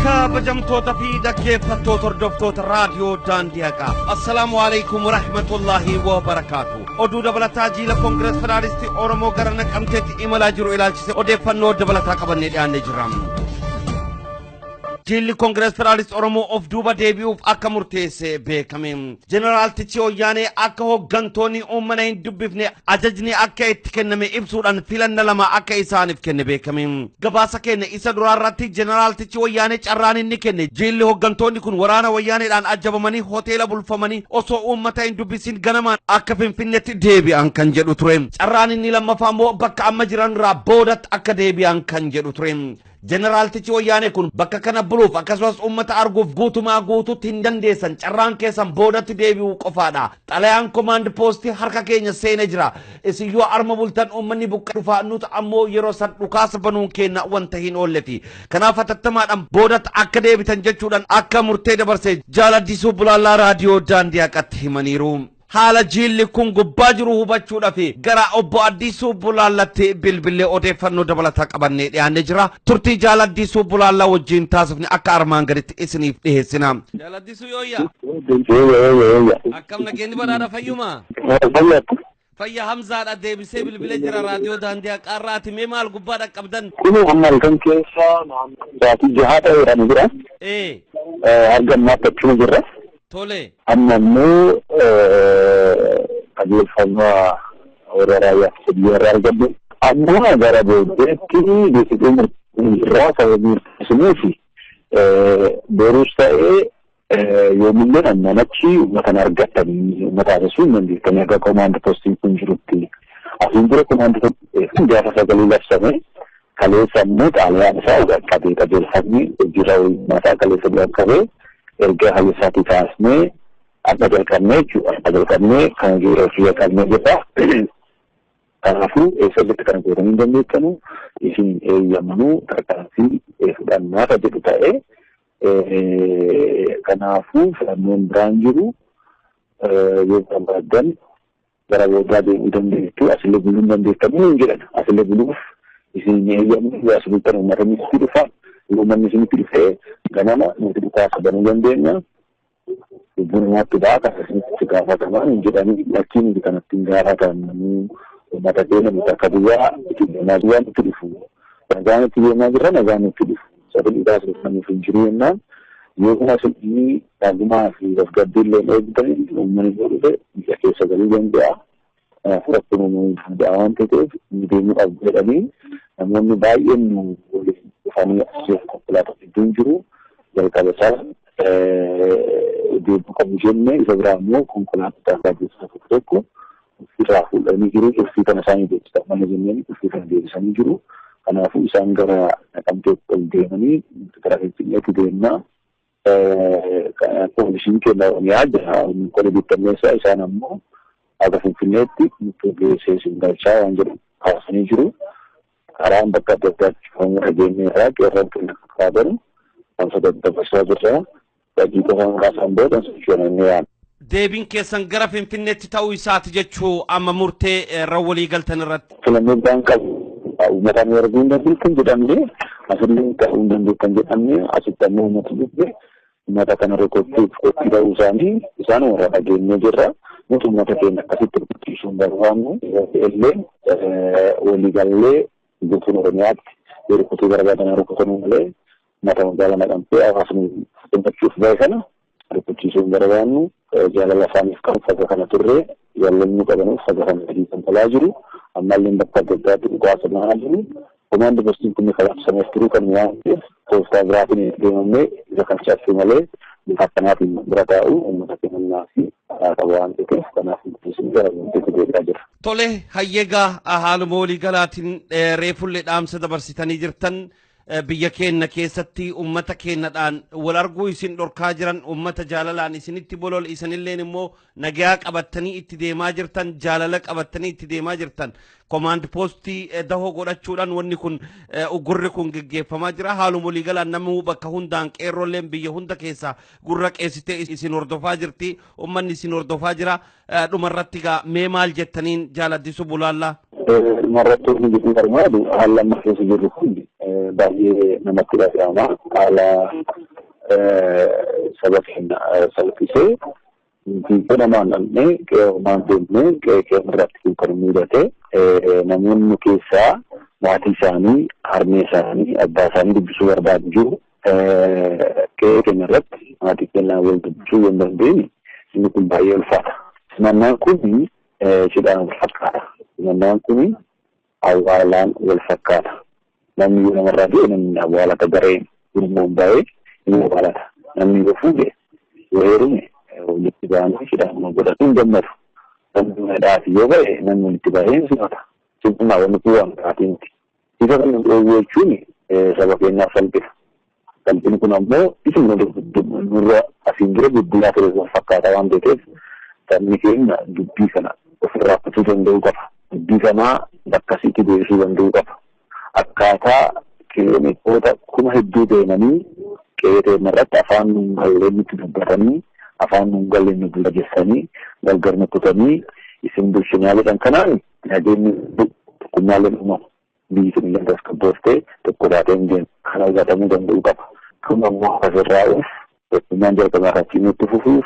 kabajamtoota fi dhaggeeffattoota hordoftoota raadiyoo daandiyaa assalaamu alaykum warahmatullaahi wabarakaatuh. Oduu dabalataa jiila koongirees federaalistii Oromoo gara Naqamteetti imalaa jiru ilaalchise odeeffannoo dabalataa qabannee dhiyaannee jirra. Jiilli koongirees federaalistii Oromoo of duuba deebi'uuf akka murteesse beekame. Jeneraal Tichi Wayyaanee akka hooggantoonni uummata hin dubbifne ajajni akka itti kenname ibsuudhaan filanna lama akka isaaniif kenne beekame. Gabaasa keenya isa duraarratti Jeneraal Tichi Wayyaanee carraan inni kenne jiilli hooggantoonni kun waraana Wayyaaneedhaan ajjabamanii hoteela bulfamanii osoo uummata hin dubbisin ganamaan akka Finfinneetti deebi'an kan jedhu ture. Carraan inni lammaffaa immoo bakka amma jiran irraa boodatti akka deebi'an kan jedhu ture. Jeneraal Tichi Wayyaanee kun bakka kana buluuf akkasumas uummata arguuf guutumaa guutuutti hin dandeessan carraan keessan boodatti deebi'uu qofaadha. Xalayaan komaand poostii harka keenya seenee jira. Isin yoo arma bultan uummanni buqqaa dhufaa nuti ammoo yeroo san dhukaasa banuun keenya wanta hin oolleti. Kanaaf hatattamaadhaan boodatti akka deebitan jechuudhaan akka murtee dabarse Jaaladdiisuu Bulaallaa raadiyoo daandiyaaqatti himaniiru. Haala jiilli kun gubbaa jiru hubachuudhaaf gara obbo Addiisuu Bulaallatti bilbilee odeeffannoo dabalataa qabannee dhiyaannee jira. Turtii Jaaladdiisuu Bulaallaa wajjin taasifne akka armaan gaditti isiniif dhiheessina. Jaaladdiisuu yooyyaa. Akkam nageenyi badhaadha fayyumaa. Fayya Hamzaadha deebisee bilbilee jira raadiyoo daandiyaa qaarraati mee maal gubbaa dhaqqabdan. Kun ammal kan keessa sa'aatii jahaadha jedhamu jira. Argammaa takkuma jirra. Tole. Ammoo qajeelfama warra raayyaa biyya argadde. Ammoo gara booddeetti beeksisuun irraa sababii murteessineefi boruus ta'ee yoomillee ammanachi uummatan argatanii uummata adeemsuun dandeettanii akka komaand poostiin kun jirutti. Asiin dura komaand poostiin gaafa sagalee labsame kaleessa immoo xaaliyaan isaa qabee qajeelfamni hojiirra uummataa kaleessa bira qabee erga hayyasaatii taasisnee akka jalqabnee jechuudha. Akka jalqabnee kan geeroo fi qabnee jirra. Kanaafuu eessatti kana gootanii hin dandeettanu isin eeyyamanuu tarkaanfii fudhannaata jedhu ta'ee kanaafuu filannoon biraan jiru yoo barbaadan gara boodaa deemuu dandeettu asillee buluu hin dandeettanuu hin jedhan. Asillee buluuf isin eeyyamanuu as bultan uummatanii itti dhufa. Uummanni isinitti dhufee ganama nuti dhukaasa banuu dandeenya. Lubbuun namaatti ba'a kan isinitti gaafataman hin jedhanii lakkii nuti kanatti hin gaafatamu. Uummata keenya nuti akka biyyaa itti deemaa biyyaa nutti dhufu. Nagaan itti deemaa jirra nagaan nutti dhufu. Sabni dhukaasa dhufaniif hin jiru jennaan yoo kuma sil'ii dhaagumaa fi tasgabbiillee eeggatanii uummanni yoo dhufe biyya keessa galuu danda'a. Fudhachuun uumamuu danda'a waan ta'eef inni deemuu qabu jedhanii namoonni baay'een nu waliin dhufanii asii konkolaataa hedduun jiru. Jalqaba isaa deemuu qabu jennee isa biraa immoo konkolaataa keessaa tokko ofirraa fuudhanii jiru. Uffii kana isaanii beeksisan mana jenneen uffii kana deebisanii jiru. Kanaafuu isaan gara Naqamteetti ol deemanii gara Finfinneetti deemnaa. Poolisiin keenya Oromiyaa jira. Qola bittanneessaa isaan ammoo akka Finfinneetti nutti geessee siin galchaa waan jedhu kaasanii jiru. Karaan bakka adda addaatti fayyadamuudha jennee qeerroon keenya kaabanu kan dabarsaa jirra. Daqiiqa kan kaasan booda sochoonanii yaala. Deebiin keessan gara Finfinneetti ta'uu isaati jechuu amma murtee irra walii galtan irratti. Filannoo biraan qabu uummataan arguu hin dandeettan jedhamne asillee ta'uu hin dandeettan jedhamne asitti ammoo uummata dhufe uummata kana rekoottiif qophii ta'uu isaanii isaan warra dhageenyee jirra. Nuti uummata keenya akkasitti rukuchiisuu hin barbaannu illee waliigallee guutuun Oromiyaatti yoo rukutuu barbaadan rukutanuu malee uummata magaalaa Naqamtee hawaasni gammachuuf bahe kana rukuchiisuu hin barbaannu. Jaalala isaaniif kan faga kana turre jaalalli qabanuuf faga kana gadi kan talaa jiru ammallee bakka adda addaatti dhukaasa banaa jiru. Komaandi poostiin kun kalaqsameef turuu kan waan ta'eef tooftaa biraatiin deemamnee isa kan caffee malee bifa kanaatiin bira taa'u uummata keenyaa fi qabu waan ta'eef kanaaf isin gara murteetti deebi'aa jira. Tole hayyeegaa haaluma walii galaatiin reefullee dhaamsa dabarsitanii jirtan. Biyya keenya keessatti uummata keenyadhaan wal arguu isin dhorkaa jiran uummata jaalalaan isinitti bolol isinilleen immoo nagaa qabattanii itti deemaa jirtan jaalala qabattanii itti deemaa jirtan komaand poostii dahoo godhachuudhaan wanni kun gurri kun geggeeffamaa jira. Haaluma walii galaan namni bakka hundaan qeerroolleen biyya hunda keessa gurra qeessitee isin hordofaa jirti. Uummanni isin hordofaa jira. Dhumarratti gaa mee maal jettaniin Jaaladdiisuu Bulaallaa? Dhumarratti hundi kun barbaadu haala amma keessa jirru hundi baay'ee namatti dhaga'ama. Haala saba keenya salphisee fiiga namaan dhabnee qe'ee deemnee qe'ee irratti kan mudate namoonni keessaa maatii isaanii, harmee isaanii, abbaa isaanii dubbisuu barbaadu jiru. Qe'ee keenya irratti maatii keenyaa wal dubbisuu yoo hin dandeenye inni kun baay'ee ulfaata. Simannaan kun cidhaan wal fakkaata. Simannaan kun awwaalaan wal fakkaata. Namni yoo namarraa du'e namni awwaalata gareen gurmuun baay'ee ni awwaalata. Namni yoo fuudhe yoo heerume walitti ba'anii cidhaan godhatu hin gammadu. Namni madhaati yoo ba'e namni walitti ba'ee hin simata. Simannaa wanti kun waan taatiinti. Isa kan dhoowwuu jechuun saba keenyaaf salphisa. Salphini kun ammoo isuma nurra asiin dura guddinaa ture wal fakkaata waan ta'eef sabni keenya dubbii kana ofirraa kutuu danda'uu qaba. Dubbii kanaa bakka isiitti deebisuu danda'uu qaba. Akkaataa kiiloomeetira kuma hedduu deemanii qe'ee keenya irratti afaan nuun galleenitti dubbatanii afaan nuun galleeni dura jessanii gargar nukkutanii isin bulchinaalee kanaan nageenyi tokkummaaleen uumamu. Biyyi sun illee tasgabbooftee tokko taatee hin deemu. Kana hubatamuu danda'uu qaba. Kun ammoo asirraa'uuf tokkummaan jalqabaa rakkoo itti fufuuf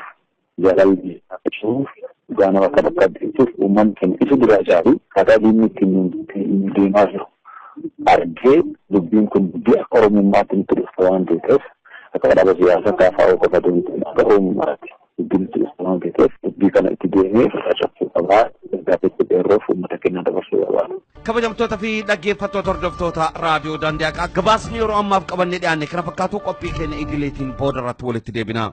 jaalalli akkasumas gaana bakka bakka deemtuuf uummanni keenya isa duraa caalu akkaataa diinni ittiin deemaa jiru. Argee dubbiin kun dubbii akka oromummaatti nutti dhufta waan ta'eef akka dhaaba siyaasaa akka afaan qofa akka oromummaatti dubbiin nutti dhufta waan ta'eef dubbii kana itti deemee facabsuu qabaa. Gaafachuun dheeroof uummata keenya dabarsuu qabaadha. Kabajamtoota fi dhaggeeffattoota hordoftoota raadiyoo Daandii Haqaa gabaasni yeroo ammaaf qabannee dhiyaanne kana fakkaatu qophii keenya idileetiin booda irratti walitti deebina.